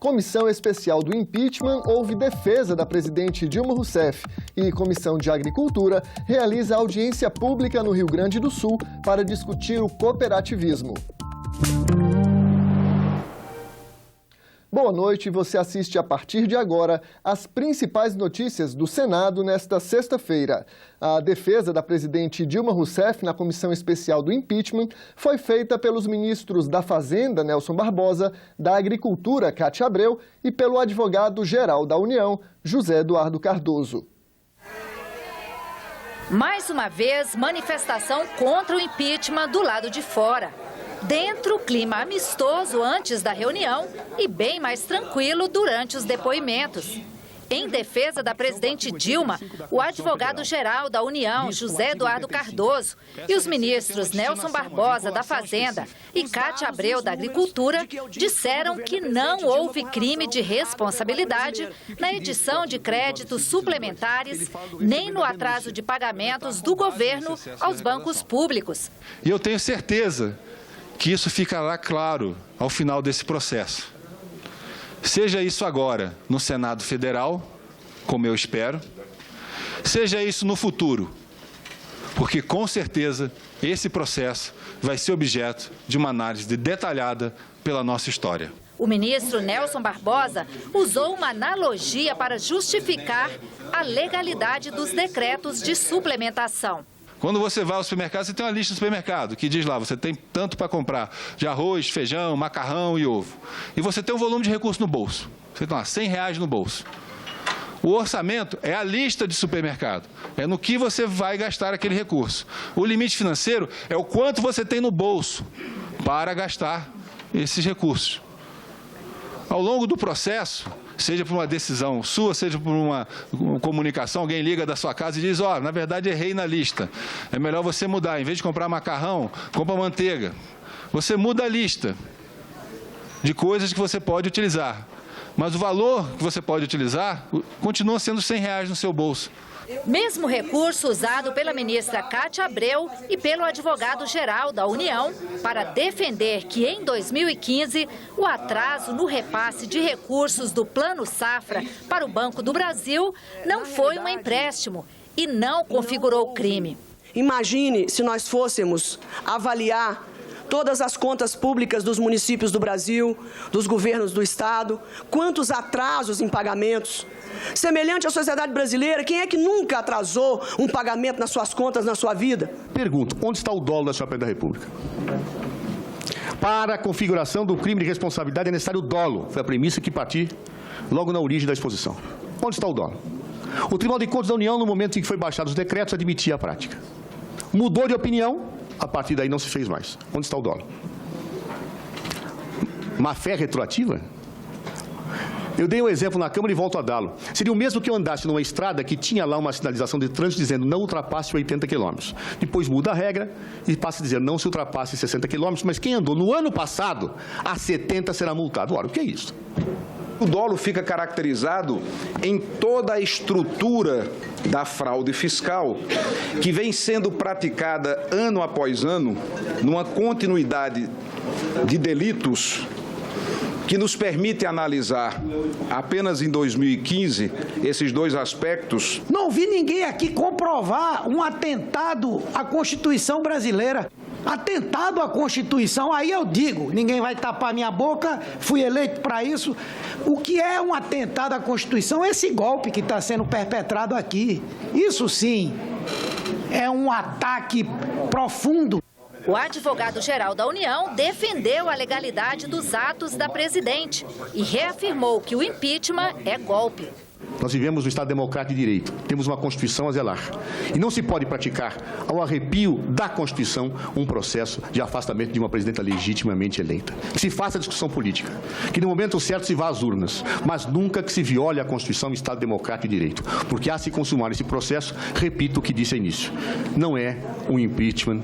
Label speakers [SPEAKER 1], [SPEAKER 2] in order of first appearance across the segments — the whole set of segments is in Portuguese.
[SPEAKER 1] Comissão Especial do Impeachment houve defesa da presidente Dilma Rousseff e Comissão de Agricultura realiza audiência pública no Rio Grande do Sul para discutir o cooperativismo. Boa noite, você assiste a partir de agora as principais notícias do Senado nesta sexta-feira. A defesa da presidente Dilma Rousseff na Comissão Especial do Impeachment foi feita pelos ministros da Fazenda, Nelson Barbosa, da Agricultura, Cátia Abreu, e pelo advogado-geral da União, José Eduardo Cardoso.
[SPEAKER 2] Mais uma vez, manifestação contra o impeachment do lado de fora. Dentro, clima amistoso antes da reunião e bem mais tranquilo durante os depoimentos. Em defesa da presidente Dilma, o advogado-geral da União, José Eduardo Cardoso, e os ministros Nelson Barbosa, da Fazenda, e Cátia Abreu, da Agricultura, disseram que não houve crime de responsabilidade na edição de créditos suplementares, nem no atraso de pagamentos do governo aos bancos públicos.
[SPEAKER 3] E eu tenho certeza que isso ficará claro ao final desse processo. Seja isso agora no Senado Federal, como eu espero, seja isso no futuro, porque com certeza esse processo vai ser objeto de uma análise detalhada pela nossa história.
[SPEAKER 2] O ministro Nelson Barbosa usou uma analogia para justificar a legalidade dos decretos de suplementação.
[SPEAKER 3] Quando você vai ao supermercado, você tem uma lista do supermercado que diz lá, você tem tanto para comprar de arroz, feijão, macarrão e ovo. E você tem um volume de recurso no bolso. Você tem lá R$100 no bolso. O orçamento é a lista de supermercado. É no que você vai gastar aquele recurso. O limite financeiro é o quanto você tem no bolso para gastar esses recursos. Ao longo do processo, seja por uma decisão sua, seja por uma comunicação, alguém liga da sua casa e diz, ó, na verdade errei na lista, é melhor você mudar, em vez de comprar macarrão, compra manteiga. Você muda a lista de coisas que você pode utilizar, mas o valor que você pode utilizar continua sendo R$100 no seu bolso.
[SPEAKER 2] Mesmo recurso usado pela ministra Cátia Abreu e pelo advogado-geral da União para defender que em 2015 o atraso no repasse de recursos do Plano Safra para o Banco do Brasil não foi um empréstimo e não configurou crime.
[SPEAKER 4] Imagine se nós fôssemos avaliar todas as contas públicas dos municípios do Brasil, dos governos do Estado, quantos atrasos em pagamentos. Semelhante à sociedade brasileira, quem é que nunca atrasou um pagamento nas suas contas, na sua vida?
[SPEAKER 5] Pergunto, onde está o dolo da senhora presidente da República? Para a configuração do crime de responsabilidade é necessário o dolo. Foi a premissa que parti logo na origem da exposição. Onde está o dolo? O Tribunal de Contas da União, no momento em que foi baixado os decretos, admitia a prática. Mudou de opinião, a partir daí não se fez mais. Onde está o dolo? Má-fé retroativa? Eu dei um exemplo na Câmara e volto a dá-lo. Seria o mesmo que eu andasse numa estrada que tinha lá uma sinalização de trânsito dizendo não ultrapasse 80 km. Depois muda a regra e passa a dizer não se ultrapasse 60 km, mas quem andou no ano passado a 70 será multado. Ora, o que é isso?
[SPEAKER 6] O dolo fica caracterizado em toda a estrutura da fraude fiscal, que vem sendo praticada ano após ano, numa continuidade de delitos que nos permite analisar apenas em 2015 esses dois aspectos.
[SPEAKER 7] Não vi ninguém aqui comprovar um atentado à Constituição brasileira. Atentado à Constituição, aí eu digo, ninguém vai tapar minha boca, fui eleito para isso. O que é um atentado à Constituição é esse golpe que está sendo perpetrado aqui. Isso sim é um ataque profundo.
[SPEAKER 2] O advogado-geral da União defendeu a legalidade dos atos da presidente e reafirmou que o impeachment é golpe.
[SPEAKER 5] Nós vivemos no Estado Democrático de Direito, temos uma Constituição a zelar. E não se pode praticar, ao arrepio da Constituição, um processo de afastamento de uma presidenta legitimamente eleita. Que se faça discussão política, que no momento certo se vá às urnas, mas nunca que se viole a Constituição no Estado Democrático de Direito. Porque a se consumar esse processo, repito o que disse ao início, não é um impeachment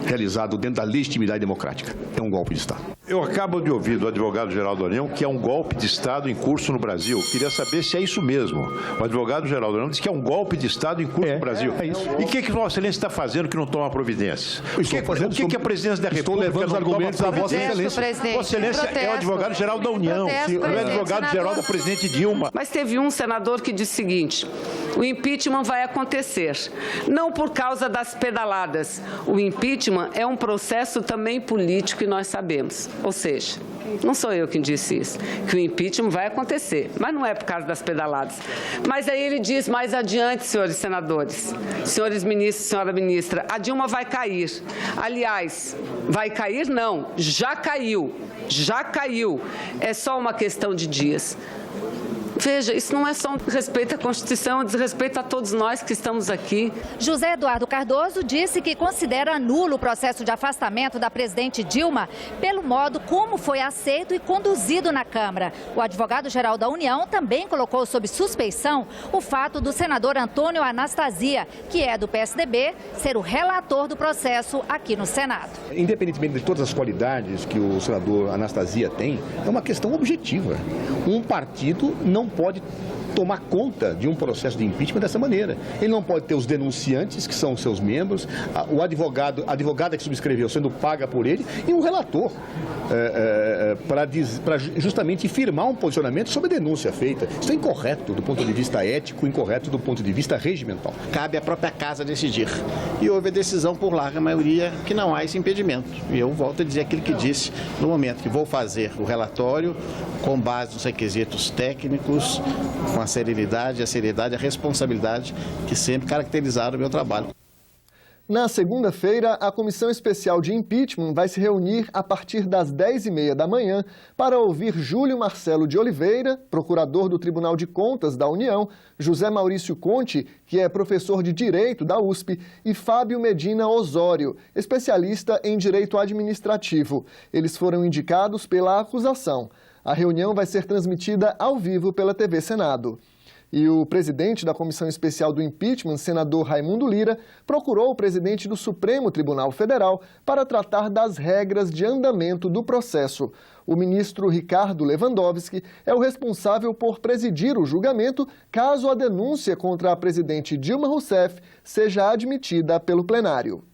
[SPEAKER 5] realizado dentro da legitimidade democrática. É um golpe de Estado.
[SPEAKER 8] Eu acabo de ouvir do advogado-geral da União que é um golpe de Estado em curso no Brasil. Queria saber se é isso mesmo. O advogado-geral da União disse que é um golpe de Estado em curso no Brasil.
[SPEAKER 5] É isso.
[SPEAKER 8] E o que Vossa Excelência está fazendo que não toma providências? O que a presidência da República
[SPEAKER 5] estou levando os argumentos à Vossa Excelência.
[SPEAKER 8] Vossa Excelência é o advogado-geral da União, não é advogado-geral da presidente Dilma.
[SPEAKER 9] Mas teve um senador que disse o seguinte: o impeachment vai acontecer, não por causa das pedaladas. O impeachment é um processo também político e nós sabemos. Ou seja, não sou eu quem disse isso, que o impeachment vai acontecer, mas não é por causa das pedaladas. Mas aí ele diz mais adiante, senhores senadores, senhores ministros, senhora ministra, a Dilma vai cair. Aliás, vai cair não, já caiu, é só uma questão de dias. Veja, isso não é só um desrespeito à Constituição, é um desrespeito a todos nós que estamos aqui.
[SPEAKER 2] José Eduardo Cardoso disse que considera nulo o processo de afastamento da presidente Dilma pelo modo como foi aceito e conduzido na Câmara. O advogado-geral da União também colocou sob suspeição o fato do senador Antônio Anastasia, que é do PSDB, ser o relator do processo aqui no Senado.
[SPEAKER 5] Independentemente de todas as qualidades que o senador Anastasia tem, é uma questão objetiva. Um partido não pode tomar conta de um processo de impeachment dessa maneira. Ele não pode ter os denunciantes, que são os seus membros, a advogada que subscreveu sendo paga por ele, e um relator para justamente firmar um posicionamento sobre a denúncia feita. Isso é incorreto do ponto de vista ético, incorreto do ponto de vista regimental.
[SPEAKER 10] Cabe à própria casa decidir. E houve a decisão por larga maioria que não há esse impedimento. E eu volto a dizer aquilo que disse no momento que vou fazer o relatório com base nos requisitos técnicos, com a serenidade, a seriedade, a responsabilidade que sempre caracterizaram o meu trabalho.
[SPEAKER 1] Na segunda-feira, a Comissão Especial de Impeachment vai se reunir a partir das 10h30 da manhã para ouvir Júlio Marcelo de Oliveira, procurador do Tribunal de Contas da União, José Maurício Conte, que é professor de Direito da USP, e Fábio Medina Osório, especialista em Direito Administrativo. Eles foram indicados pela acusação. A reunião vai ser transmitida ao vivo pela TV Senado. E o presidente da Comissão Especial do Impeachment, senador Raimundo Lira, procurou o presidente do Supremo Tribunal Federal para tratar das regras de andamento do processo. O ministro Ricardo Lewandowski é o responsável por presidir o julgamento caso a denúncia contra a presidente Dilma Rousseff seja admitida pelo plenário.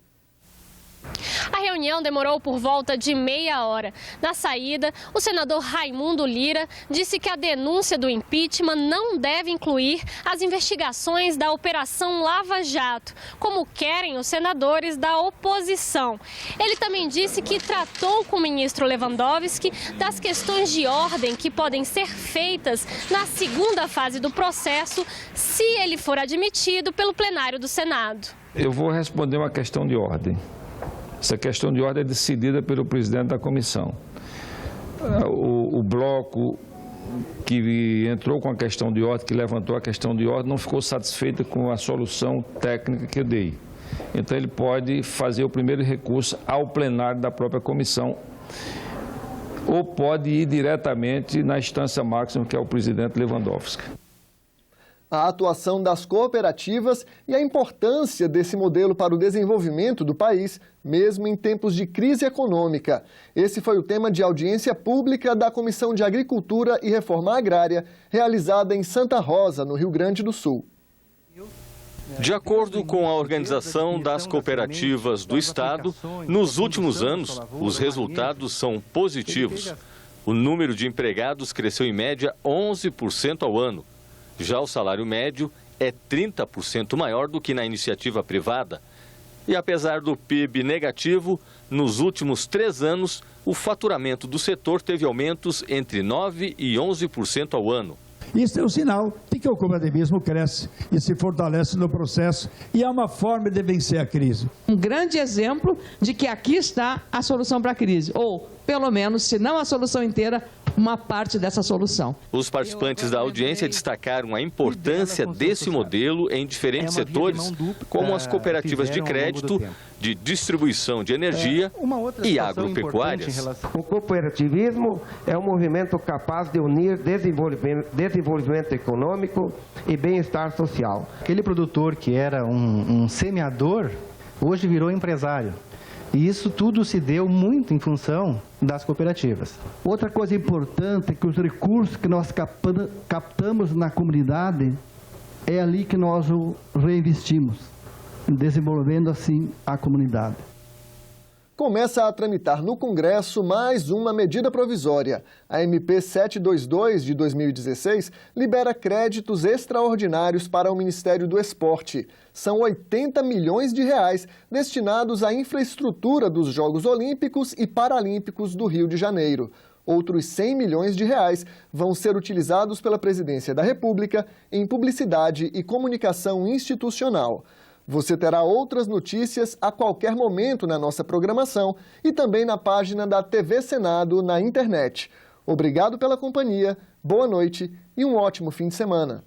[SPEAKER 11] A reunião demorou por volta de meia hora. Na saída, o senador Raimundo Lira disse que a denúncia do impeachment não deve incluir as investigações da Operação Lava Jato, como querem os senadores da oposição. Ele também disse que tratou com o ministro Lewandowski das questões de ordem que podem ser feitas na segunda fase do processo, se ele for admitido pelo plenário do Senado.
[SPEAKER 12] Eu vou responder uma questão de ordem. Essa questão de ordem é decidida pelo presidente da comissão. O bloco que entrou com a questão de ordem, que levantou a questão de ordem, não ficou satisfeito com a solução técnica que eu dei. Então, ele pode fazer o primeiro recurso ao plenário da própria comissão ou pode ir diretamente na instância máxima, que é o presidente Lewandowski.
[SPEAKER 1] A atuação das cooperativas e a importância desse modelo para o desenvolvimento do país, mesmo em tempos de crise econômica. Esse foi o tema de audiência pública da Comissão de Agricultura e Reforma Agrária, realizada em Santa Rosa, no Rio Grande do Sul.
[SPEAKER 13] De acordo com a Organização das Cooperativas do Estado, nos últimos anos, os resultados são positivos. O número de empregados cresceu em média 11% ao ano. Já o salário médio é 30% maior do que na iniciativa privada. E apesar do PIB negativo, nos últimos 3 anos, o faturamento do setor teve aumentos entre 9% e 11% ao ano.
[SPEAKER 14] Isso é um sinal de que o cooperativismo cresce e se fortalece no processo e é uma forma de vencer a crise.
[SPEAKER 15] Um grande exemplo de que aqui está a solução para a crise, ou pelo menos, se não a solução inteira, uma parte dessa solução.
[SPEAKER 13] Os participantes da audiência destacaram a importância desse modelo em diferentes setores, como as cooperativas de crédito, de distribuição de energia e agropecuárias.
[SPEAKER 16] O cooperativismo é um movimento capaz de unir desenvolvimento econômico e bem-estar social.
[SPEAKER 17] Aquele produtor que era um semeador, hoje virou empresário. E isso tudo se deu muito em função das cooperativas. Outra coisa importante é que os recursos que nós captamos na comunidade é ali que nós o reinvestimos, desenvolvendo assim a comunidade.
[SPEAKER 1] Começa a tramitar no Congresso mais uma medida provisória. A MP 722 de 2016 libera créditos extraordinários para o Ministério do Esporte. São 80 milhões de reais destinados à infraestrutura dos Jogos Olímpicos e Paralímpicos do Rio de Janeiro. Outros 100 milhões de reais vão ser utilizados pela Presidência da República em publicidade e comunicação institucional. Você terá outras notícias a qualquer momento na nossa programação e também na página da TV Senado na internet. Obrigado pela companhia, boa noite e um ótimo fim de semana.